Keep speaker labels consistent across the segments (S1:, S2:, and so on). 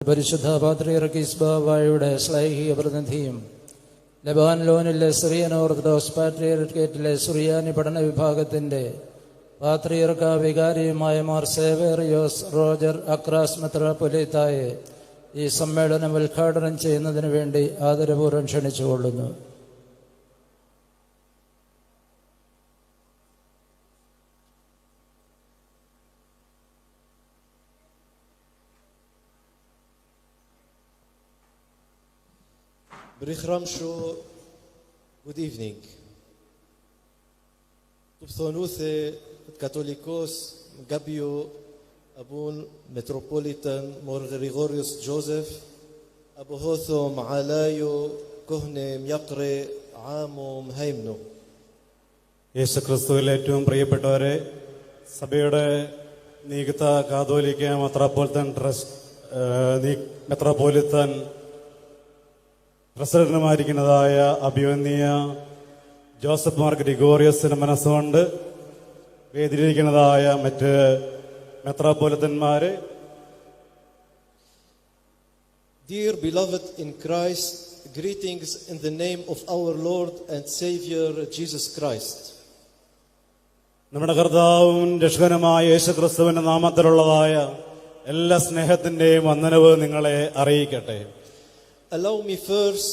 S1: പരിശുദ്ധ പാത്രിയർക്കീസ് ബാവായുടെ ശ്ലൈഹിക പ്രതിനിധിയും ലെബാനോനിലെ Syrian orthodox പാട്രിയർക്കേറ്റിലെ സുറിയാനി പഠന വിഭാഗത്തിൻ്റെ പാത്രിയർക്ക വികാരിയുമായ മാർ സേവേറിയോസ് റോജർ അക്രാസ് മെത്രാപ്പൊലീത്തായെ ഈ സമ്മേളനം ഉദ്ഘാടനം ചെയ്യുന്നതിന് വേണ്ടി ആദരപൂർവ്വം ക്ഷണിച്ചുകൊള്ളുന്നു.
S2: Brichramsho, good evening. Tupthonuthe Catholicos Gabio Abun Metropolitan Mor Gregorius Joseph Abohotho Maalayo Kohne Myakre Amo Mhaimno.
S3: യേശുക്രിസ്തുവിൽ ഏറ്റവും പ്രിയപ്പെട്ടവരെ, സഭയുടെ നിയുക്ത കാതോലിക്ക മെത്രാപ്പോലിത്തൻ പ്രസിഡന്റുമായിരിക്കുന്നതായ അഭിവന്യ ജോസഫ് മാർ ഗ്രിഗോറിയസിന് മനസ്സുകൊണ്ട് വേദിയിലിരിക്കുന്നതായ മറ്റ് മെത്രാപ്പോലിത്തന്മാരെ,
S2: Dear beloved in Christ, greetings in the name of our Lord and Savior Jesus Christ.
S3: നമ്മുടെ കർത്താവും രക്ഷകനുമായ യേശുക്രിസ്തുവിന്റെ നാമത്തിലുള്ളതായ എല്ലാ സ്നേഹത്തിന്റെയും വന്ദനവ് നിങ്ങളെ അറിയിക്കട്ടെ.
S2: Allow me first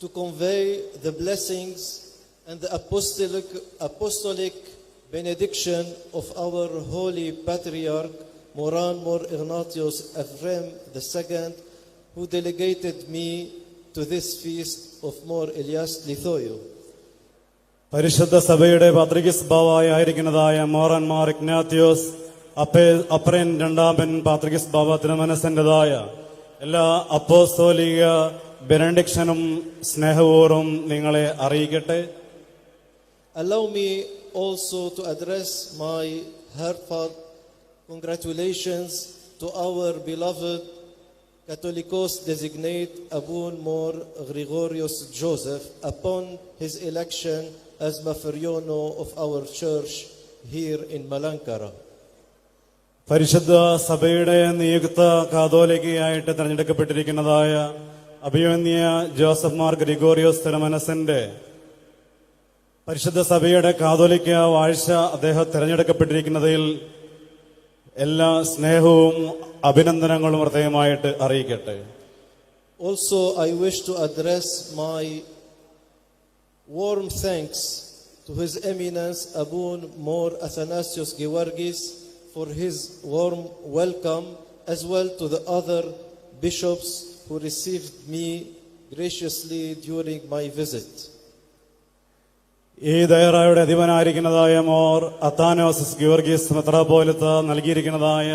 S2: to convey the blessings and the apostolic benediction of our Holy Patriarch Moran Mor Ignatius Ephraim II, who delegated me to this feast of Mor Elias Lithoyo.
S3: പരിശുദ്ധ സഭയുടെ പാത്രികീസ് ബാവായി ആയിരിക്കുന്നതായ മോറൻ മാർ ഇഗ്നാത്യോസ് അപ്രേൻ രണ്ടാമൻ പാത്രികീസ് ബാവ തിരുമനസിൻ്റെതായ എല്ലാ അപ്പോസ്തോലിക ബെനഡിക്ഷനും സ്നേഹപൂർവ്വം നിങ്ങളെ അറിയിക്കട്ടെ.
S2: Allow me also to address my heartfelt congratulations to our beloved Catholicos designate Abun Mor Gregorius Joseph upon his election as Maferiono of our church here in Malankara.
S3: പരിശുദ്ധ സഭയുടെ നിയുക്ത കാതോലിക്കയായിട്ട് തെരഞ്ഞെടുക്കപ്പെട്ടിരിക്കുന്നതായ അഭിവന്യ ജോസഫ് മാർ ഗ്രിഗോറിയോസ് തിരുമനസിന്റെ പരിശുദ്ധ സഭയുടെ കാതോലിക്ക വാഴ്ച അദ്ദേഹം തെരഞ്ഞെടുക്കപ്പെട്ടിരിക്കുന്നതിൽ എല്ലാ സ്നേഹവും അഭിനന്ദനങ്ങളും ഹൃദയമായിട്ട് അറിയിക്കട്ടെ.
S2: Also, I wish to address my warm thanks to His Eminence Abun Mor Athanasios Georgis for his warm welcome, as well to the other bishops who received me graciously during my visit.
S3: ഈ ദയറായുടെ അധിപനായിരിക്കുന്നതായ more അത്താനോസിസ് Giorgis മെത്രാപ്പോലിത്ത നൽകിയിരിക്കുന്നതായ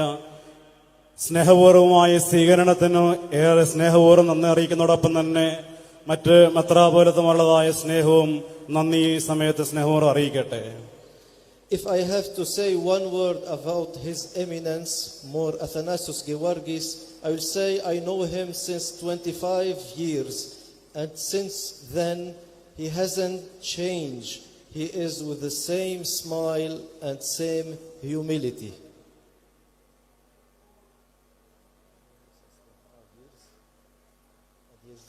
S3: സ്നേഹപൂർവമായ സ്വീകരണത്തിന് ഏറെ സ്നേഹപൂർവ്വം നന്ദി അറിയിക്കുന്നതോടൊപ്പം തന്നെ മറ്റ് മെത്രാപ്പോലിത്തമുള്ളതായ സ്നേഹവും നന്ദി ഈ സമയത്ത് സ്നേഹപൂർവ്വം അറിയിക്കട്ടെ.
S2: If I have to say one word about His Eminence Mor Athanasios Georgis, I will say I know him since 25 years, and since then he hasn't changed. He is with the same smile and same humility.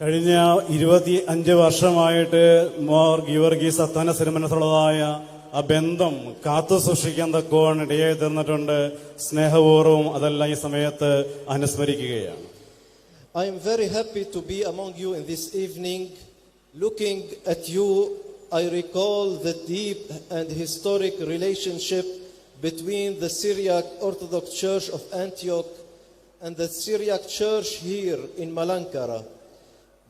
S3: കഴിഞ്ഞ 25 വർഷമായിട്ട് more Giorgis അത്താനസിന് മനസ്സുള്ളതായ ആ ബന്ധം കാത്തു സൂക്ഷിക്കാൻ തക്കോണം ഇടയായി തീർന്നിട്ടുണ്ട്. സ്നേഹപൂർവ്വം അതെല്ലാം ഈ സമയത്ത് അനുസ്മരിക്കുകയാണ്.
S2: I am very happy to be among you in this evening. Looking at you, I recall the deep and historic relationship between the Syriac Orthodox Church of Antioch and the Syriac Church here in Malankara.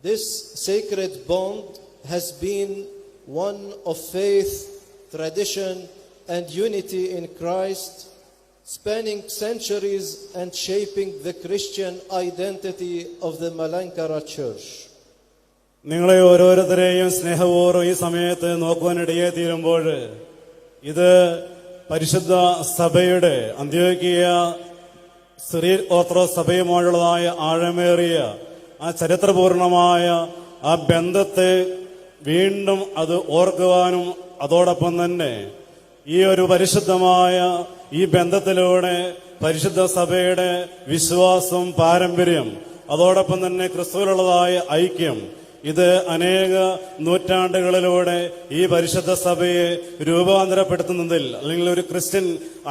S2: This sacred bond has been one of faith, tradition and unity in Christ, spanning centuries and shaping the Christian identity of the Malankara Church.
S3: നിങ്ങളെ ഓരോരുത്തരെയും സ്നേഹപൂർവ്വം ഈ സമയത്ത് നോക്കുവാനിടയായി തീരുമ്പോൾ ഇത് പരിശുദ്ധ സഭയുടെ അന്ത്യോക്യ Syrian orthodox സഭയുമായുള്ളതായ ആഴമേറിയ ആ ചരിത്രപൂർണമായ ആ ബന്ധത്തെ വീണ്ടും അത് ഓർക്കുവാനും അതോടൊപ്പം തന്നെ ഈ ഒരു പരിശുദ്ധമായ ഈ ബന്ധത്തിലൂടെ പരിശുദ്ധ സഭയുടെ വിശ്വാസം പാരമ്പര്യം അതോടൊപ്പം തന്നെ ക്രിസ്തുവിലുള്ളതായ ഐക്യം, ഇത് അനേക നൂറ്റാണ്ടുകളിലൂടെ ഈ പരിശുദ്ധ സഭയെ രൂപാന്തരപ്പെടുത്തുന്നതിൽ, അല്ലെങ്കിൽ ഒരു ക്രിസ്ത്യൻ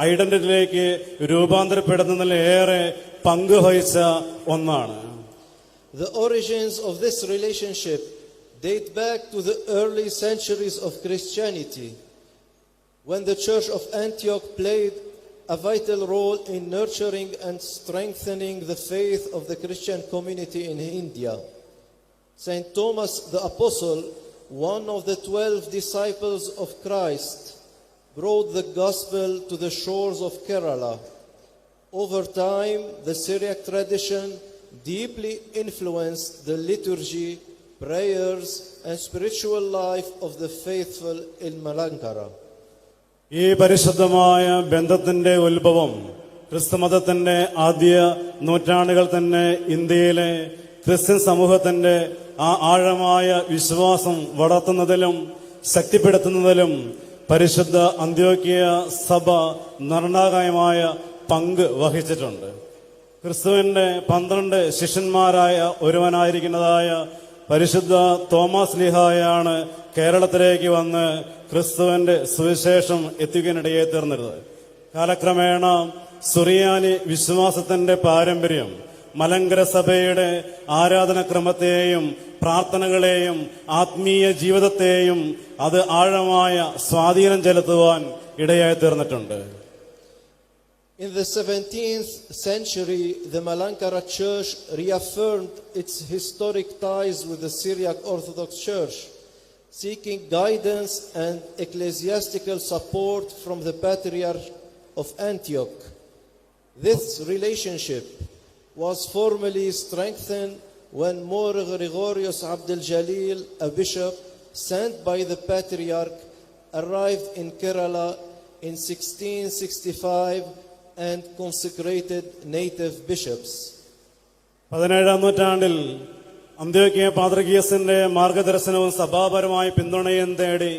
S3: ഐഡന്റിറ്റിയിലേക്ക് രൂപാന്തരപ്പെടുത്തുന്നതിൽ ഏറെ പങ്കുവഹിച്ച ഒന്നാണ്.
S2: The origins of this relationship date back to the early centuries of Christianity, when the Church of Antioch played a vital role in nurturing and strengthening the faith of the Christian community in India. Saint Thomas the Apostle, one of the 12 disciples of Christ, brought the gospel to the shores of Kerala. Over time, the Syriac tradition deeply influenced the liturgy, prayers, and spiritual life of the faithful in Malankara.
S3: ഈ പരിശുദ്ധമായ ബന്ധത്തിന്റെ ഉത്ഭവം ക്രിസ്തുമതത്തിന്റെ ആദ്യ നൂറ്റാണ്ടുകൾ തന്നെ ഇന്ത്യയിലെ Christian സമൂഹത്തിന്റെ ആ ആഴമായ വിശ്വാസം വളർത്തുന്നതിലും ശക്തിപ്പെടുത്തുന്നതിലും പരിശുദ്ധ അന്ത്യോക്യ സഭ നിർണായകമായ പങ്ക് വഹിച്ചിട്ടുണ്ട്. ക്രിസ്തുവിന്റെ 12 ശിഷ്യന്മാരായ ഒരുവനായിരിക്കുന്നതായ പരിശുദ്ധ തോമസ് ലീഹായാണ് കേരളത്തിലേക്ക് വന്ന് ക്രിസ്തുവിന്റെ സുവിശേഷം എത്തിക്കാനിടയെ തീർന്നിരുന്നത്. കാലക്രമേണ സുറിയാനി വിശ്വാസത്തിന്റെ പാരമ്പര്യം മലങ്കര സഭയുടെ ആരാധനക്രമത്തെയും പ്രാർത്ഥനകളെയും ആത്മീയ ജീവിതത്തെയും അത് ആഴമായ സ്വാധീനം ചെലുത്തുവാൻ ഇടയായി തീർന്നിട്ടുണ്ട്.
S2: In the 17th century, the Malankara Church reaffirmed its historic ties with the Syriac Orthodox Church, seeking guidance and ecclesiastical support from the Patriarch of Antioch. This relationship was formally strengthened when Mor Gregorius Abdel Jalil, a bishop sent by the Patriarch, arrived in Kerala in 1665 and consecrated native bishops.
S3: 17-ാം നൂറ്റാണ്ടിൽ അന്ത്യോക്യ പാത്രികീയസിന്റെ മാർഗദർശനവും സഭാപരമായ പിന്തുണയും തേടി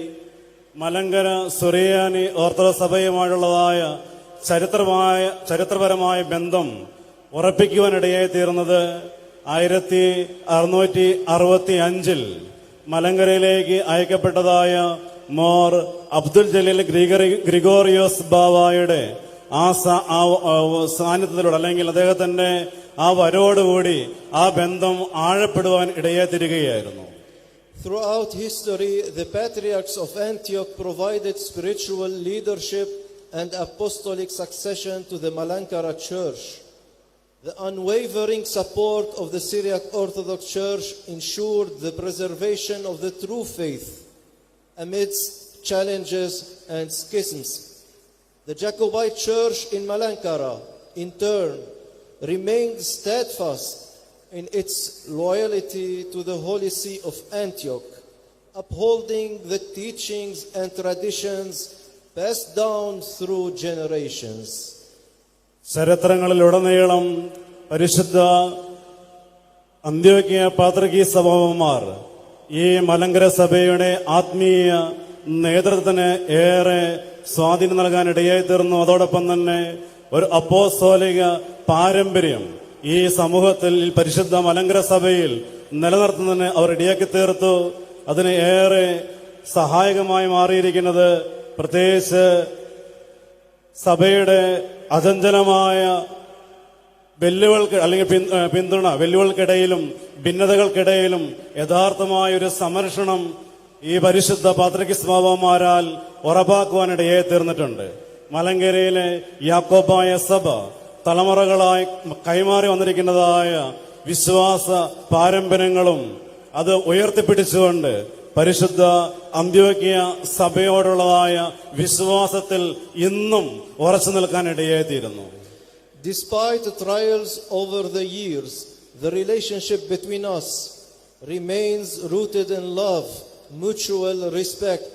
S3: മലങ്കര സുറിയാനി orthodox സഭയുമായുള്ളതായ ചരിത്രപരമായ ബന്ധം ഉറപ്പിക്കുവാനിടയായി തീർന്നത് 1665 മലങ്കരയിലേക്ക് അയക്കപ്പെട്ടതായ more Abdul Jaleel Gregorios ബാവായുടെ ആ സാന്നിധ്യത്തിലൂടെ, അല്ലെങ്കിൽ അദ്ദേഹത്തിന്റെ ആ വരോടുകൂടി ആ ബന്ധം ആഴപ്പെടുവാൻ ഇടയായി തീരുകയായിരുന്നു.
S2: Throughout history, the patriarchs of Antioch provided spiritual leadership and apostolic succession to the Malankara Church. The unwavering support of the Syriac Orthodox Church ensured the preservation of the true faith amidst challenges and schisms. The Jacobite Church in Malankara, in turn, remained steadfast in its loyalty to the Holy See of Antioch, upholding the teachings and traditions passed down through generations.
S3: ചരിത്രങ്ങളിലുടനീളം പരിശുദ്ധ അന്ത്യോക്യ പാത്രികീയ സഭമാർ ഈ മലങ്കര സഭയുടെ ആത്മീയ നേതൃത്വത്തിന് ഏറെ സ്വാധീനം നൽകാൻ ഇടയായി തീർന്നു. അതോടൊപ്പം തന്നെ ഒരു അപ്പോസ്തോലിക പാരമ്പര്യം ഈ സമൂഹത്തിൽ പരിശുദ്ധ മലങ്കര സഭയിൽ നിലനിർത്തുന്നതിന് അവർ ഇടയാക്കി തീർത്തു. അതിന് ഏറെ സഹായകമായി മാറിയിരിക്കുന്നത് പ്രത്യേകിച്ച് സഭയുടെ അചഞ്ചലമായ വെല്ലുവിളികൾക്കിടയിലും ഭിന്നതകൾക്കിടയിലും യഥാർത്ഥമായ ഒരു സംരക്ഷണം ഈ പരിശുദ്ധ പാത്രികീസ് ബാവമാരാൽ ഉറപ്പാക്കുവാനിടയായി തീർന്നിട്ടുണ്ട്. മലങ്കരയിലെ യാക്കോബായ സഭ തലമുറകളായി കൈമാറി വന്നിരിക്കുന്നതായ വിശ്വാസ പാരമ്പര്യങ്ങളും അത് ഉയർത്തിപ്പിടിച്ചുകൊണ്ട് പരിശുദ്ധ അന്ത്യോക്യ സഭയോടുള്ളതായ വിശ്വാസത്തിൽ ഇന്നും ഉറച്ചു നിൽക്കാനിടയായിത്തീരുന്നു.
S2: Despite the trials over the years, the relationship between us remains rooted in love, mutual respect,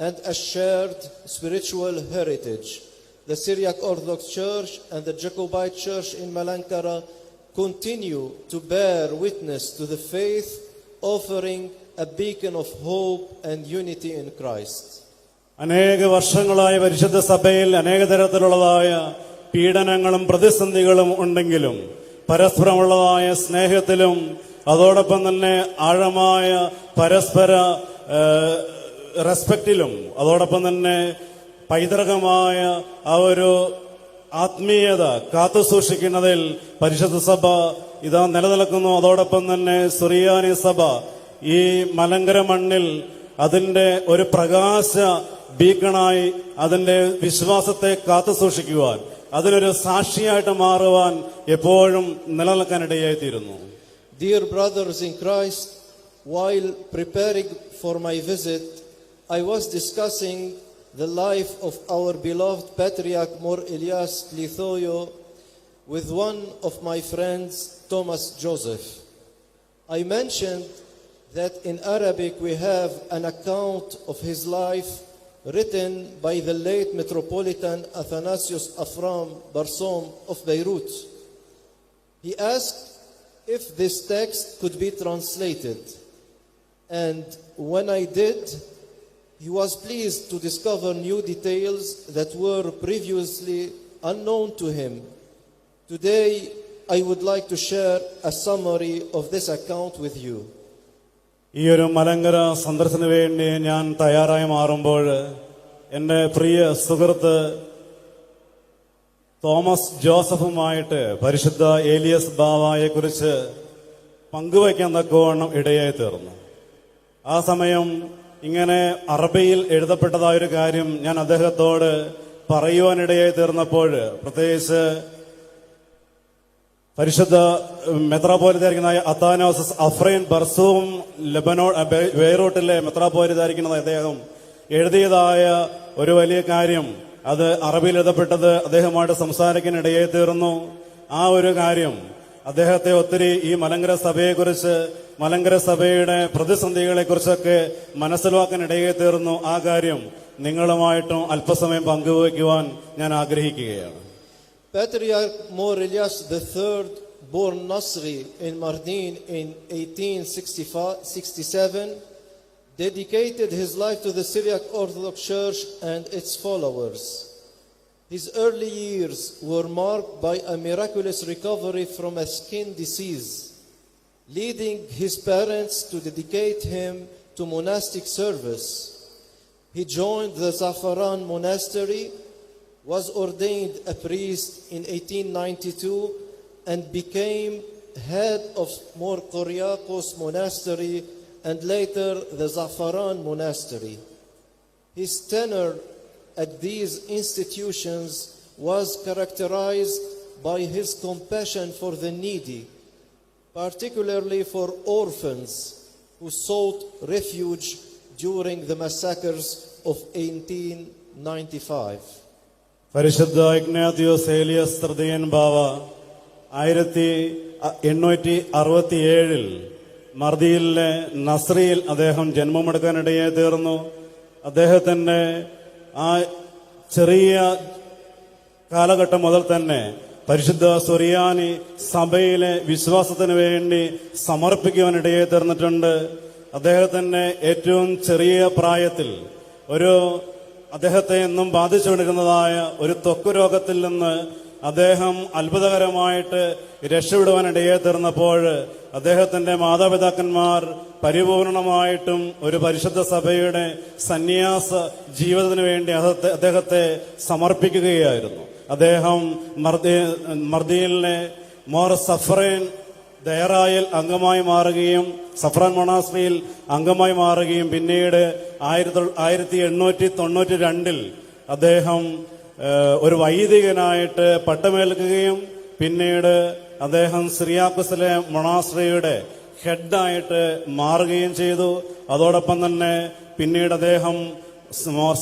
S2: and a shared spiritual heritage. The Syriac Orthodox Church and the Jacobite Church in Malankara continue to bear witness to the faith, offering a beacon of hope and unity in Christ.
S3: അനേക വർഷങ്ങളായി പരിശുദ്ധ സഭയിൽ അനേക തരത്തിലുള്ളതായ പീഡനങ്ങളും പ്രതിസന്ധികളും ഉണ്ടെങ്കിലും പരസ്പരമുള്ളതായ സ്നേഹത്തിലും അതോടൊപ്പം തന്നെ ആഴമായ പരസ്പര റെസ്പെക്റ്റിലും അതോടൊപ്പം തന്നെ പൈതൃകമായ ആ ഒരു ആത്മീയത കാത്തുസൂക്ഷിക്കുന്നതിൽ പരിശുദ്ധ സഭ ഇതാ നിലനിൽക്കുന്നു. അതോടൊപ്പം തന്നെ സുറിയാനി സഭ ഈ മലങ്കര മണ്ണിൽ അതിന്റെ ഒരു പ്രകാശ ബീക്കണായി അതിന്റെ വിശ്വാസത്തെ കാത്തുസൂക്ഷിക്കുവാൻ, അതിനൊരു സാക്ഷിയായിട്ട് മാറുവാൻ എപ്പോഴും നിലനിൽക്കാനിടയായിത്തീരുന്നു.
S2: Dear brothers in Christ, while preparing for my visit, I was discussing the life of our beloved Patriarch Mor Elias Lithoyo with one of my friends, Thomas Joseph. I mentioned that in Arabic we have an account of his life written by the late Metropolitan Athanasius Afram Barsom of Beirut. He asked if this text could be translated, and when I did, he was pleased to discover new details that were previously unknown to him. Today, I would like to share a summary of this account with you.
S3: ഈ ഒരു മലങ്കര സന്ദർശനത്തിന് വേണ്ടി ഞാൻ തയ്യാറായി മാറുമ്പോൾ എൻ്റെ പ്രിയ സുഹൃത്ത് Thomas ജോസഫുമായിട്ട് പരിശുദ്ധ ഏലിയസ് ബാവായെ കുറിച്ച് പങ്കുവയ്ക്കാൻ തക്കവണ്ണം ഇടയായി തീർന്നു. ആ സമയം ഇങ്ങനെ അറബിയിൽ എഴുതപ്പെട്ടതായൊരു കാര്യം ഞാൻ അദ്ദേഹത്തോട് പറയുവാനിടയായി തീർന്നപ്പോൾ, പ്രത്യേകിച്ച് പരിശുദ്ധ മെത്രാപ്പോലിത്തായിരിക്കുന്ന അത്താനോസസ് അഫ്രൈൻ ബർസൂം ബെയ്റൂട്ടിലെ മെത്രാപ്പോലിത്തായിരിക്കുന്ന അദ്ദേഹം എഴുതിയതായ ഒരു വലിയ കാര്യം, അത് അറബിയിൽ എഴുതപ്പെട്ടത് അദ്ദേഹമായിട്ട് സംസാരിക്കാനിടയായി തീർന്നു. ആ ഒരു കാര്യം അദ്ദേഹത്തെ ഒത്തിരി ഈ മലങ്കര സഭയെക്കുറിച്ച്, മലങ്കര സഭയുടെ പ്രതിസന്ധികളെക്കുറിച്ചൊക്കെ മനസ്സിലാക്കാനിടയായി തീർന്നു. ആ കാര്യം നിങ്ങളുമായിട്ടും അല്പസമയം പങ്കുവയ്ക്കുവാൻ ഞാൻ ആഗ്രഹിക്കുകയാണ്.
S2: Patriarch Mor Elias III, born Nasri in Mardin in 1867, dedicated his life to the Syriac Orthodox Church and its followers. His early years were marked by a miraculous recovery from a skin disease, leading his parents to dedicate him to monastic service. He joined the Zafaran monastery, was ordained a priest in 1892, and became head of Mor Koryakos monastery and later the Zafaran monastery. His tenure at these institutions was characterized by his compassion for the needy, particularly for orphans who sought refuge during the massacres of 1895.
S3: പരിശുദ്ധ Ignatius Elias തൃതീയൻ ബാവ 1867 മർദിയിലെ നസ്രിയിൽ അദ്ദേഹം ജന്മമെടുക്കാനിടയായി തീർന്നു. അദ്ദേഹത്തിന്റെ ആ ചെറിയ കാലഘട്ടം മുതൽ തന്നെ പരിശുദ്ധ സുറിയാനി സഭയിലെ വിശ്വാസത്തിന് വേണ്ടി സമർപ്പിക്കുവാനിടയായി തീർന്നിട്ടുണ്ട്. അദ്ദേഹത്തിന്റെ ഏറ്റവും ചെറിയ പ്രായത്തിൽ അദ്ദേഹത്തെ എന്നും ബാധിച്ചുകൊണ്ടിരുന്നതായ ഒരു ത്വക്ക് രോഗത്തിൽ നിന്ന് അദ്ദേഹം അത്ഭുതകരമായിട്ട് രക്ഷപ്പെടുവാനിടയായി തീർന്നപ്പോൾ അദ്ദേഹത്തിന്റെ മാതാപിതാക്കന്മാർ പരിപൂർണമായിട്ടും ഒരു പരിശുദ്ധ സഭയുടെ സന്യാസ ജീവിതത്തിന് വേണ്ടി അദ്ദേഹത്തെ സമർപ്പിക്കുകയായിരുന്നു. അദ്ദേഹം മർദിയിലെ മോർ സഫ്രൈൻ ദയറായിൽ അംഗമായി മാറുകയും സഫ്രാൻ മൊണാസ്ട്രിയിൽ അംഗമായി മാറുകയും പിന്നീട് 1892 അദ്ദേഹം ഒരു വൈദികനായിട്ട് പട്ടമേൽക്കുകയും പിന്നീട് അദ്ദേഹം സിറിയാക്കസിലെ മൊണാസ്ട്രിയുടെ ഹെഡായിട്ട് മാറുകയും ചെയ്തു. അതോടൊപ്പം തന്നെ പിന്നീട് അദ്ദേഹം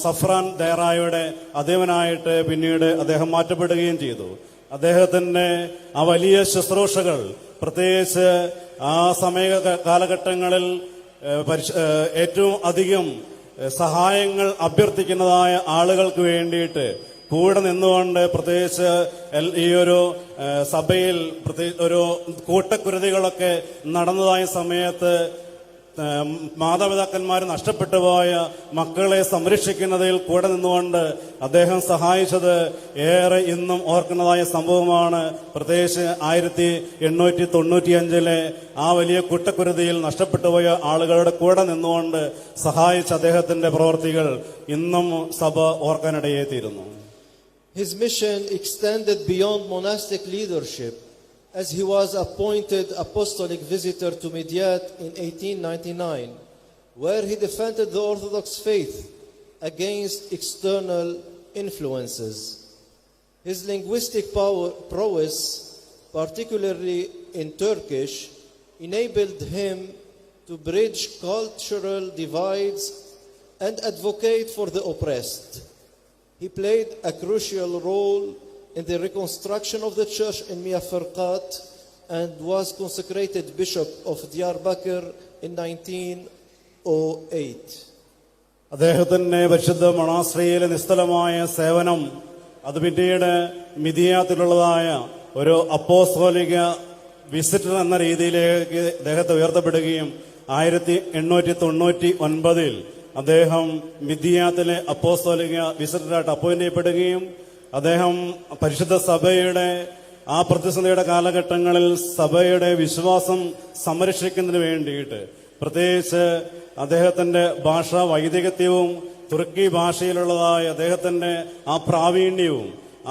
S3: സഫ്രാൻ ദയറായുടെ അധിപനായിട്ട് പിന്നീട് അദ്ദേഹം മാറ്റപ്പെടുകയും ചെയ്തു. അദ്ദേഹത്തിന്റെ ആ വലിയ ശുശ്രൂഷകൾ, പ്രത്യേകിച്ച് ആ സമയ കാലഘട്ടങ്ങളിൽ ഏറ്റവും അധികം സഹായങ്ങൾ അഭ്യർത്ഥിക്കുന്നതായ ആളുകൾക്ക് വേണ്ടിയിട്ട് കൂടെ നിന്നുകൊണ്ട്, പ്രത്യേകിച്ച് ഈ ഒരു സഭയിൽ ഒരു കൂട്ടക്കുരുതികളൊക്കെ നടന്നതായ സമയത്ത് മാതാപിതാക്കന്മാർ നഷ്ടപ്പെട്ടു പോയ മക്കളെ സംരക്ഷിക്കുന്നതിൽ കൂടെ നിന്നുകൊണ്ട് അദ്ദേഹം സഹായിച്ചത് ഏറെ ഇന്നും ഓർക്കുന്നതായ സംഭവമാണ്. പ്രത്യേകിച്ച് 1895 ആ വലിയ കുറ്റക്കുരുതിയിൽ നഷ്ടപ്പെട്ടു പോയ ആളുകളുടെ കൂടെ നിന്നുകൊണ്ട് സഹായിച്ച അദ്ദേഹത്തിന്റെ പ്രവർത്തികൾ ഇന്നും സഭ ഓർക്കാനിടയെത്തിയിരുന്നു.
S2: His mission extended beyond monastic leadership, as he was appointed apostolic visitor to Midyat in 1899, where he defended the Orthodox faith against external influences. His linguistic prowess, particularly in Turkish, enabled him to bridge cultural divides and advocate for the oppressed. He played a crucial role in the reconstruction of the church in Mia Farqat and was consecrated Bishop of Diyarbakir in 1908.
S3: അദ്ദേഹത്തിന്റെ പരിശുദ്ധ മണാശ്രയിലെ നിസ്തലമായ സേവനം അത് പിന്നീട് മിദിയാത്തിലുള്ളതായ ഒരു അപ്പോസ്തോലിക visitor എന്ന രീതിയിലേക്ക് അദ്ദേഹത്തെ ഉയർത്തപ്പെടുകയും 1899 അദ്ദേഹം മിദിയാത്തിലെ അപ്പോസ്തോലിക വിസിറ്ററായിട്ട് അപ്പോയിന്റ് ചെയ്യപ്പെടുകയും അദ്ദേഹം പരിശുദ്ധ സഭയുടെ ആ പ്രതിസന്ധിയുടെ കാലഘട്ടങ്ങളിൽ സഭയുടെ വിശ്വാസം സംരക്ഷിക്കുന്നതിന് വേണ്ടിയിട്ട് പ്രത്യേകിച്ച് അദ്ദേഹത്തിന്റെ ഭാഷാ വൈദികത്യവും തുർക്കി ഭാഷയിലുള്ളതായ അദ്ദേഹത്തിന്റെ ആ പ്രാവീണ്യവും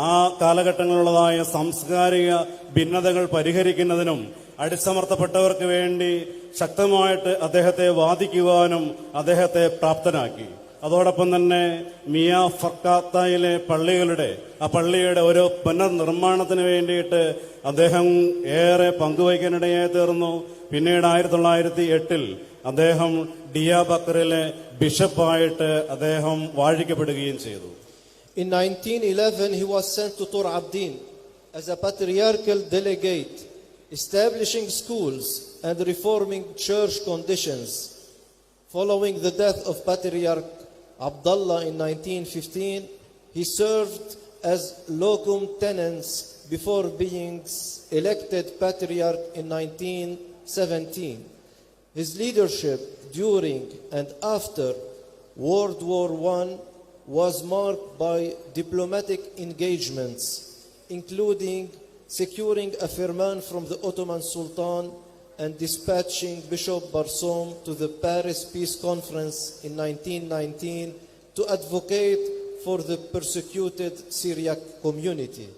S3: ആ കാലഘട്ടങ്ങളിലുള്ളതായ സാംസ്കാരിക ഭിന്നതകൾ പരിഹരിക്കുന്നതിനും അടിച്ചമർത്തപ്പെട്ടവർക്ക് വേണ്ടി ശക്തമായിട്ട് അദ്ദേഹത്തെ വാദിക്കുവാനും അദ്ദേഹത്തെ പ്രാപ്തനാക്കി. അതോടൊപ്പം തന്നെ മിയ ഫർക്കാത്തയിലെ പള്ളിയുടെ ഒരു പുനർനിർമ്മാണത്തിന് വേണ്ടിയിട്ട് അദ്ദേഹം ഏറെ പങ്കുവയ്ക്കാനിടയായി തീർന്നു. പിന്നീട് 1908 അദ്ദേഹം ഡിയാബക്കറിലെ ബിഷപ്പായിട്ട് അദ്ദേഹം വാഴിക്കപ്പെടുകയും ചെയ്തു.
S2: In 1911, he was sent to Tur Abdin as a patriarchal delegate, establishing schools and reforming church conditions. Following the death of Patriarch Abdullah in 1915, he served as locum tenens before being elected patriarch in 1917. His leadership during and after World War I was marked by diplomatic engagements, including securing a firman from the Ottoman Sultan and dispatching Bishop Barsom to the Paris Peace Conference in 1919 to advocate for the persecuted Syriac community.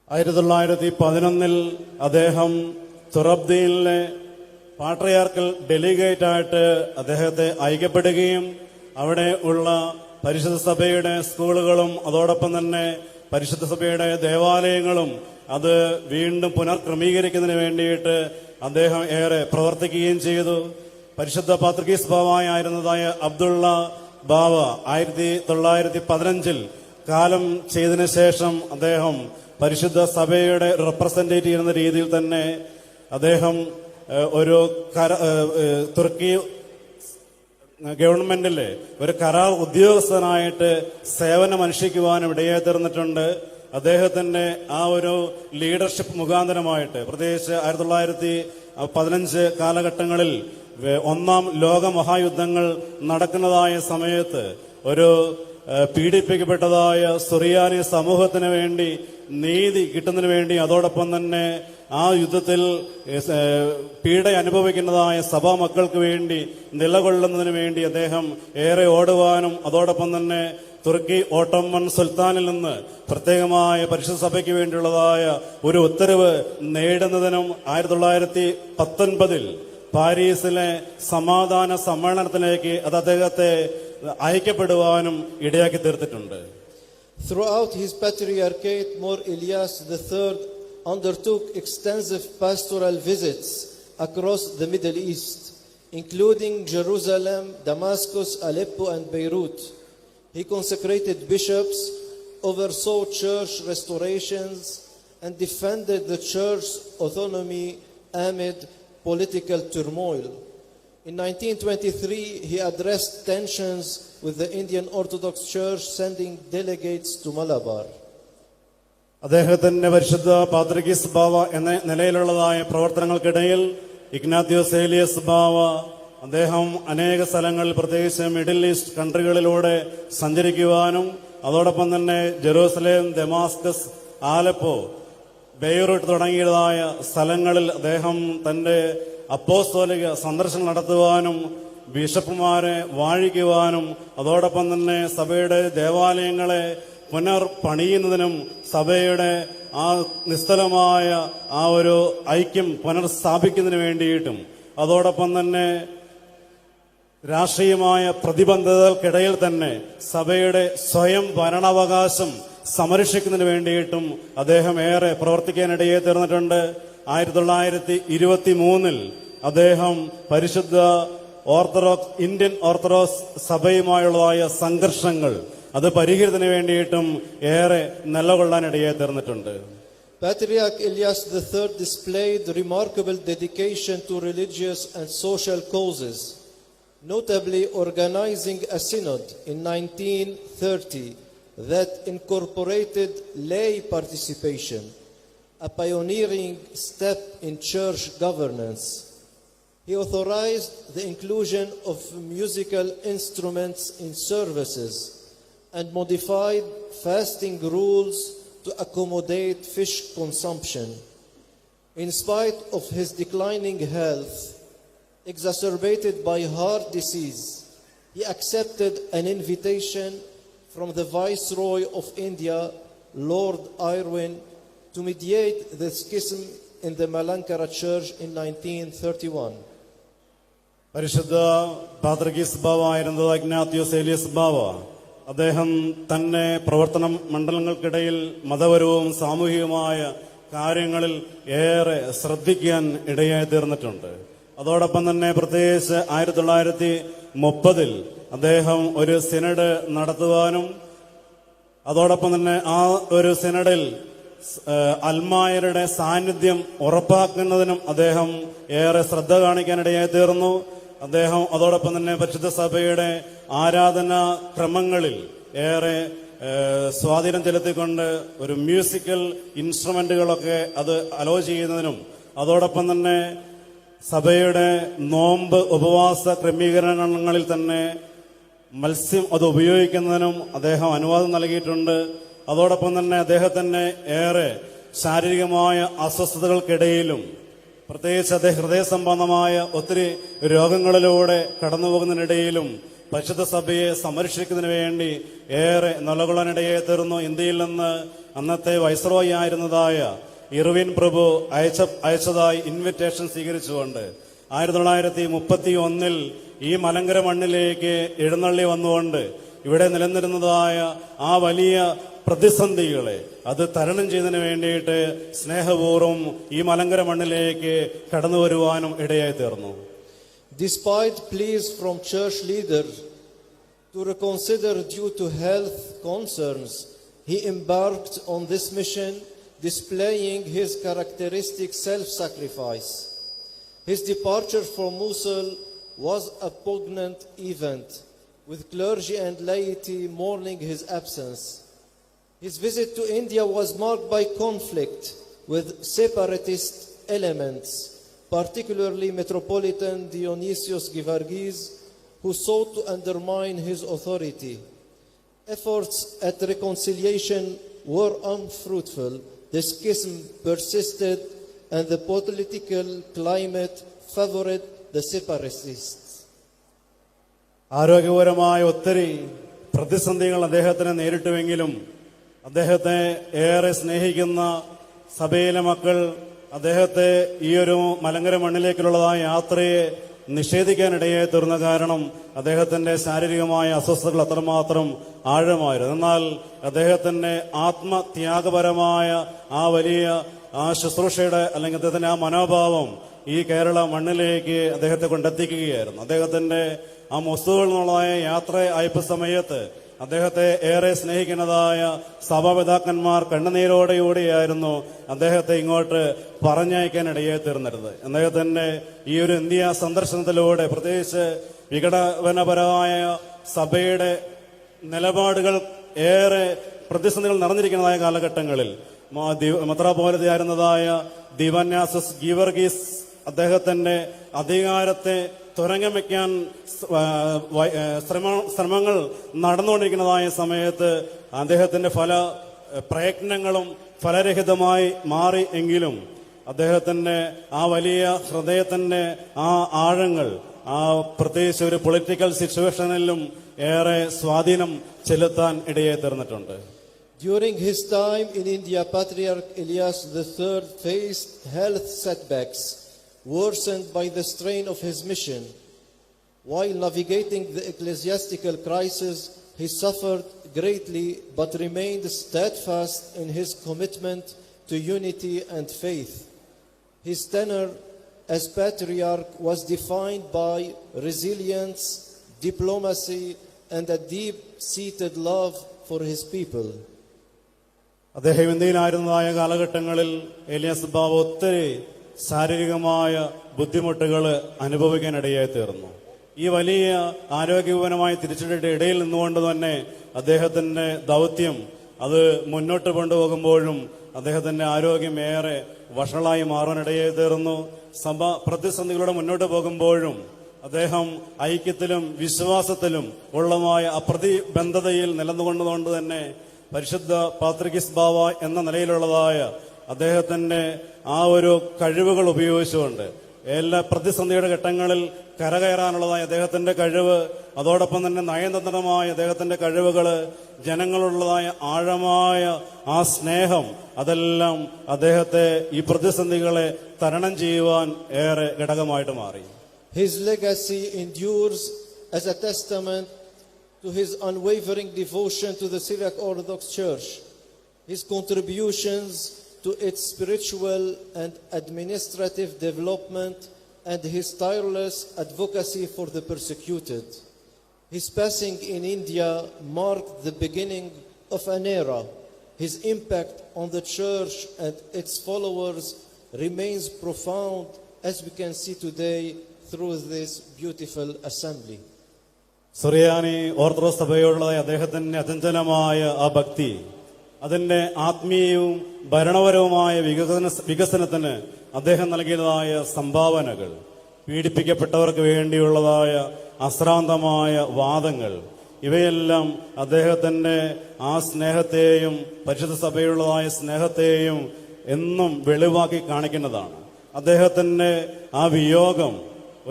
S3: 1911 അദ്ദേഹം തുറബ്ദീനിലെ patriarchal delegate ആയിട്ട് അദ്ദേഹത്തെ അയക്കപ്പെടുകയും അവിടെ ഉള്ള പരിശുദ്ധ സഭയുടെ സ്കൂളുകളും അതോടൊപ്പം തന്നെ പരിശുദ്ധ സഭയുടെ ദേവാലയങ്ങളും അത് വീണ്ടും പുനർക്രമീകരിക്കുന്നതിന് വേണ്ടിയിട്ട് അദ്ദേഹം ഏറെ പ്രവർത്തിക്കുകയും ചെയ്തു. പരിശുദ്ധ പാത്രികീസ് ബാവായിരുന്നതായ അബ്ദുള്ള ബാവ 1915 കാലം ചെയ്തതിനു ശേഷം അദ്ദേഹം പരിശുദ്ധ സഭയുടെ റെപ്രസെന്റേറ്റീവ് എന്ന രീതിയിൽ തന്നെ അദ്ദേഹം ഒരു തുർക്കി ഗവൺമെന്റിലെ ഒരു കരാർ ഉദ്യോഗസ്ഥനായിട്ട് സേവനമനുഷ്ഠിക്കുവാനും ഇടയായി തീർന്നിട്ടുണ്ട്. അദ്ദേഹത്തിന്റെ ആ ഒരു ലീഡർഷിപ്പ് മുഖാന്തരമായിട്ട് പ്രത്യേകിച്ച് 1915 കാലഘട്ടങ്ങളിൽ ഒന്നാം ലോകമഹായുദ്ധങ്ങൾ നടക്കുന്നതായ സമയത്ത് ഒരു പീഡിപ്പിക്കപ്പെട്ടതായ സുറിയാനി സമൂഹത്തിന് വേണ്ടി നീതി കിട്ടുന്നതിന് വേണ്ടി അതോടൊപ്പം തന്നെ ആ യുദ്ധത്തിൽ പീഡ അനുഭവിക്കുന്നതായ സഭാ മക്കൾക്ക് വേണ്ടി നിലകൊള്ളുന്നതിന് വേണ്ടി അദ്ദേഹം ഏറെ ഓടുവാനും അതോടൊപ്പം തന്നെ തുർക്കി ഓട്ടോമൻ സുൽത്താനിൽ നിന്ന് പ്രത്യേകമായ പരിശുദ്ധ സഭയ്ക്ക് വേണ്ടിയുള്ളതായ ഒരു ഉത്തരവ് നേടുന്നതിനും 1919 പാരീസിലെ സമാധാന സമ്മേളനത്തിലേക്ക് അത് അദ്ദേഹത്തെ അയക്കപ്പെടുവാനും ഇടയാക്കി തീർത്തിട്ടുണ്ട്.
S2: Throughout his patriarchate, Mor Ilyas III undertook extensive pastoral visits across the Middle East, including Jerusalem, Damascus, Aleppo, and Beirut. He consecrated bishops, oversaw church restorations, and defended the church's autonomy amid political turmoil. In 1923, he addressed tensions with the Indian Orthodox Church, sending delegates to Malabar.
S3: അദ്ദേഹത്തിന്റെ പരിശുദ്ധ പാത്രികീസ് ബാവ എന്ന നിലയിലുള്ളതായ പ്രവർത്തനങ്ങൾക്കിടയിൽ Ignatios Elias ബാവ അദ്ദേഹം അനേക സ്ഥലങ്ങളിൽ പ്രത്യേകിച്ച് middle east കൺട്രികളിലൂടെ സഞ്ചരിക്കുവാനും അതോടൊപ്പം തന്നെ Jerusalem, Damascus, ആലപ്പോ, Beirut തുടങ്ങിയതായ സ്ഥലങ്ങളിൽ അദ്ദേഹം തന്റെ അപ്പോസ്തോലിക സന്ദർശനം നടത്തുവാനും ബിഷപ്പുമാരെ വാഴിക്കുവാനും അതോടൊപ്പം തന്നെ സഭയുടെ ദേവാലയങ്ങളെ പുനർപണിയുന്നതിനും സഭയുടെ ആ നിസ്തലമായ ആ ഒരു ഐക്യം പുനർസ്ഥാപിക്കുന്നതിന് വേണ്ടിയിട്ടും അതോടൊപ്പം തന്നെ രാഷ്ട്രീയമായ പ്രതിബന്ധതകൾക്കിടയിൽ തന്നെ സഭയുടെ സ്വയം ഭരണാവകാശം സംരക്ഷിക്കുന്നതിന് വേണ്ടിയിട്ടും അദ്ദേഹം ഏറെ പ്രവർത്തിക്കാനിടയെ തീർന്നിട്ടുണ്ട്. 1923 അദ്ദേഹം പരിശുദ്ധ ഇന്ത്യൻ ഓർത്തഡോക്സ് സഭയുമായുള്ളതായ സംഘർഷങ്ങൾ അത് പരിഹരിക്കുന്നതിന് വേണ്ടിയിട്ടും ഏറെ നിലകൊള്ളാനിടയെ തീർന്നിട്ടുണ്ട്.
S2: Patriarch Elias III displayed remarkable dedication to religious and social causes, notably organizing a synod in 1930 that incorporated lay participation, a pioneering step in church governance. He authorized the inclusion of musical instruments in services and modified fasting rules to accommodate fish consumption. In spite of his declining health, exacerbated by heart disease, he accepted an invitation from the Viceroy of India, Lord Irwin, to mediate the schism in the Malankara Church in 1931.
S3: പരിശുദ്ധ പാത്രികീസ് ബാവ ആയിരുന്നത് Ignatios Elias ബാവ. അദ്ദേഹം തന്നെ പ്രവർത്തന മണ്ഡലങ്ങൾക്കിടയിൽ മതപരവും സാമൂഹികവുമായ കാര്യങ്ങളിൽ ഏറെ ശ്രദ്ധിക്കാൻ ഇടയായി തീർന്നിട്ടുണ്ട്. അതോടൊപ്പം തന്നെ പ്രത്യേകിച്ച് 1930 അദ്ദേഹം ഒരു സിനഡ് നടത്തുവാനും അതോടൊപ്പം തന്നെ ആ ഒരു സിനഡിൽ അൽമായരുടെ സാന്നിധ്യം ഉറപ്പാക്കുന്നതിനും അദ്ദേഹം ഏറെ ശ്രദ്ധ കാണിക്കാനിടയായി തീർന്നു. അദ്ദേഹം അതോടൊപ്പം തന്നെ പരിശുദ്ധ സഭയുടെ ആരാധനാ ക്രമങ്ങളിൽ ഏറെ സ്വാധീനം ചെലുത്തിക്കൊണ്ട് ഒരു മ്യൂസിക്കൽ ഇൻസ്ട്രുമെന്റുകളൊക്കെ അത് അലോ ചെയ്യുന്നതിനും അതോടൊപ്പം തന്നെ സഭയുടെ നോമ്പ് ഉപവാസ ക്രമീകരണങ്ങളിൽ തന്നെ മത്സ്യം അത് ഉപയോഗിക്കുന്നതിനും അദ്ദേഹം അനുവാദം നൽകിയിട്ടുണ്ട്. അതോടൊപ്പം തന്നെ അദ്ദേഹത്തിന് ഏറെ ശാരീരികമായ അസ്വസ്ഥതകൾക്കിടയിലും പ്രത്യേകിച്ച് അദ്ദേഹം ഹൃദയ സംബന്ധമായ ഒത്തിരി രോഗങ്ങളിലൂടെ കടന്നുപോകുന്നതിനിടയിലും പരിശുദ്ധ സഭയെ സംരക്ഷിക്കുന്നതിന് വേണ്ടി ഏറെ നിലകൊള്ളാനിടയെ തീർന്നു. ഇന്ത്യയിൽ നിന്ന് അന്നത്തെ വൈസ്രോയി ആയിരുന്നതായ ഇർവിൻ പ്രഭു അയച്ചതായി ഇൻവിറ്റേഷൻ സ്വീകരിച്ചുകൊണ്ട് 1931 ഈ മലങ്കര മണ്ണിലേക്ക് എഴുന്നള്ളി വന്നുകൊണ്ട് ഇവിടെ നിലനിന്നിരുന്നതായ ആ വലിയ പ്രതിസന്ധികളെ അത് തരണം ചെയ്യുന്നതിന് വേണ്ടിയിട്ട് സ്നേഹപൂർവ്വം ഈ മലങ്കര മണ്ണിലേക്ക് കടന്നു വരുവാനും ഇടയായി തീർന്നു.
S2: Despite pleas from church leaders to reconsider due to health concerns, he embarked on this mission, displaying his characteristic self-sacrifice. His departure from Mosul was a poignant event, with clergy and laity mourning his absence. His visit to India was marked by conflict with separatist elements, particularly Metropolitan Dionysios Givargis, who sought to undermine his authority. Efforts at reconciliation were unfruitful. The schism persisted, and the political climate favored the separatists.
S3: ആരോഗ്യപരമായ ഒത്തിരി പ്രതിസന്ധികൾ അദ്ദേഹത്തിന് നേരിട്ടുവെങ്കിലും അദ്ദേഹത്തെ ഏറെ സ്നേഹിക്കുന്ന സഭയിലെ മക്കൾ അദ്ദേഹത്തെ ഈ ഒരു മലങ്കര മണ്ണിലേക്കുള്ളതായ യാത്രയെ നിഷേധിക്കാനിടയായി തീർന്ന കാരണം അദ്ദേഹത്തിന്റെ ശാരീരികമായ അസ്വസ്ഥതകൾ അത്രമാത്രം ആഴമായിരുന്നു. എന്നാൽ അദ്ദേഹത്തിന്റെ ആത്മത്യാഗപരമായ ആ വലിയ ആ ശുശ്രൂഷയുടെ അല്ലെങ്കിൽ അദ്ദേഹത്തിന്റെ ആ മനോഭാവം ഈ കേരള മണ്ണിലേക്ക് അദ്ദേഹത്തെ കൊണ്ടെത്തിക്കുകയായിരുന്നു. അദ്ദേഹത്തിന്റെ ആ മൊസ്തുവിൽ നിന്നുള്ളതായ യാത്ര അയപ്പ സമയത്ത് അദ്ദേഹത്തെ ഏറെ സ്നേഹിക്കുന്നതായ സഭാപിതാക്കന്മാർ കണ്ണുനീരോടെയോടെയായിരുന്നു അദ്ദേഹത്തെ ഇങ്ങോട്ട് പറഞ്ഞയക്കാനിടയായി തീർന്നിരുന്നത്. അദ്ദേഹത്തിന്റെ ഈ ഒരു ഇന്ത്യ സന്ദർശനത്തിലൂടെ പ്രത്യേകിച്ച് വിഘടനപരമായ സഭയുടെ നിലപാടുകൾ ഏറെ പ്രതിസന്ധികൾ നിറഞ്ഞിരിക്കുന്നതായ കാലഘട്ടങ്ങളിൽ മെത്രാപ്പോലീത്തയായിരുന്നതായ ദിവന്യാസസ് ഗീവർഗീസ് അദ്ദേഹത്തിന്റെ അധികാരത്തെ തുരങ്കം വയ്ക്കാൻ ശ്രമങ്ങൾ നടന്നുകൊണ്ടിരിക്കുന്നതായ സമയത്ത് അദ്ദേഹത്തിന്റെ പ്രയത്നങ്ങളും ഫലരഹിതമായി മാറി എങ്കിലും അദ്ദേഹത്തിന്റെ ആ വലിയ ഹൃദയത്തിന്റെ ആ ആഴങ്ങൾ ആ പ്രത്യേകിച്ച് ഒരു പൊളിറ്റിക്കൽ സിറ്റുവേഷനിലും ഏറെ സ്വാധീനം ചെലുത്താൻ ഇടയായി തീർന്നിട്ടുണ്ട്.
S2: During his time in India, Patriarch Elias III faced health setbacks worsened by the strain of his mission. While navigating the ecclesiastical crisis, he suffered greatly but remained steadfast in his commitment to unity and faith. His tenure as Patriarch was defined by resilience, diplomacy, and a deep-seated love for his people.
S3: അദ്ദേഹം ഇന്ത്യയിലായിരുന്നതായ കാലഘട്ടങ്ങളിൽ ഏലിയാസ് ബാവ ഒത്തിരി ശാരീരികമായ ബുദ്ധിമുട്ടുകൾ അനുഭവിക്കാനിടയായി തീർന്നു. ഈ വലിയ ആരോഗ്യപരമായ തിരിച്ചടിയുടെ ഇടയിൽ നിന്നുകൊണ്ട് തന്നെ അദ്ദേഹത്തിന്റെ ദൗത്യം അത് മുന്നോട്ട് കൊണ്ടുപോകുമ്പോഴും അദ്ദേഹത്തിന്റെ ആരോഗ്യം ഏറെ വഷളായി മാറാനിടയായി തീർന്നു. സഭ പ്രതിസന്ധികളുടെ മുന്നോട്ട് പോകുമ്പോഴും അദ്ദേഹം ഐക്യത്തിലും വിശ്വാസത്തിലും ഉള്ളമായ അപ്രതിബന്ധതയിൽ നിലനിന്നുകൊണ്ടുകൊണ്ട് തന്നെ പരിശുദ്ധ പാത്രികീസ് ബാവ എന്ന നിലയിലുള്ളതായ അദ്ദേഹത്തിന്റെ ആ ഒരു കഴിവുകൾ ഉപയോഗിച്ചുകൊണ്ട് എല്ലാ പ്രതിസന്ധിയുടെ ഘട്ടങ്ങളിൽ കരകയറാനുള്ളതായ അദ്ദേഹത്തിന്റെ കഴിവ്, അതോടൊപ്പം തന്നെ നയതന്ത്രമായ അദ്ദേഹത്തിന്റെ കഴിവുകൾ, ജനങ്ങളുള്ളതായ ആഴമായ ആ സ്നേഹം, അതെല്ലാം അദ്ദേഹത്തെ ഈ പ്രതിസന്ധികളെ തരണം ചെയ്യുവാൻ ഏറെ ഘടകമായിട്ട് മാറി.
S2: His legacy endures as a testament to his unwavering devotion to the Syriac Orthodox Church, his contributions to its spiritual and administrative development, and his tireless advocacy for the persecuted. His passing in India marked the beginning of an era. His impact on the Church and its followers remains profound, as we can see today through this beautiful assembly.
S3: സുറിയാനി orthodox സഭയോടുള്ള അദ്ദേഹത്തിന്റെ അചഞ്ചലമായ ആ ഭക്തി, അതിന്റെ ആത്മീയവും ഭരണപരവുമായ വികസനത്തിന് അദ്ദേഹം നൽകിയതായ സംഭാവനകൾ, പീഡിപ്പിക്കപ്പെട്ടവർക്ക് വേണ്ടിയുള്ളതായ അശ്രാന്തമായ വാദങ്ങൾ, ഇവയെല്ലാം അദ്ദേഹത്തിന്റെ ആ സ്നേഹത്തെയും പരിശുദ്ധ സഭയുള്ളതായ സ്നേഹത്തെയും എന്നും വെളിവാക്കി കാണിക്കുന്നതാണ്. അദ്ദേഹത്തിന്റെ ആ വിയോഗം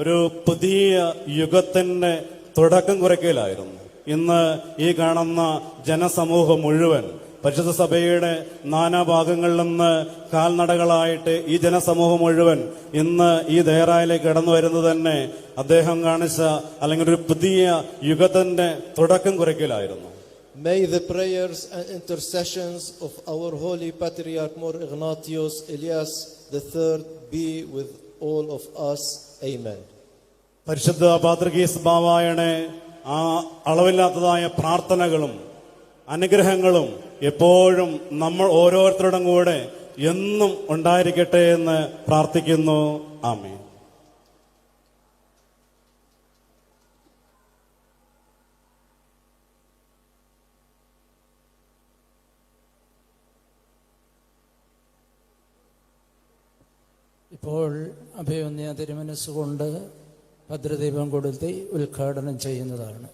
S3: ഒരു പുതിയ യുഗത്തിന്റെ തുടക്കം കുറിക്കലായിരുന്നു. ഇന്ന് ഈ കാണുന്ന ജനസമൂഹം മുഴുവൻ പരിശുദ്ധ സഭയുടെ നാനാഭാഗങ്ങളിൽ നിന്ന് കാൽനടകളായിട്ട് ഈ ജനസമൂഹം മുഴുവൻ ഇന്ന് ഈ ദേറായിലേക്ക് കടന്നു വരുന്നത് തന്നെ അദ്ദേഹം കാണിച്ച അല്ലെങ്കിൽ ഒരു പുതിയ യുഗത്തിന്റെ തുടക്കം കുറിക്കലായിരുന്നു.
S2: May the prayers and intercessions of our Holy Patriarch Mor Ignatius Elias III be with all of us. Amen.
S3: പരിശുദ്ധ പാത്രികീസ് ബാവായുടെ ആ അളവില്ലാത്തതായ പ്രാർത്ഥനകളും അനുഗ്രഹങ്ങളും എപ്പോഴും നമ്മൾ ഓരോരുത്തരുടെയും കൂടെ എന്നും ഉണ്ടായിരിക്കട്ടെ എന്ന് പ്രാർത്ഥിക്കുന്നു. ആമേൻ.
S1: ഇപ്പോൾ അഭിമന്യ തിരുമനസ്സുകൊണ്ട് ഭദ്രദീപം കൊടുത്ത് ഉദ്ഘാടനം ചെയ്യുന്നതാണ്.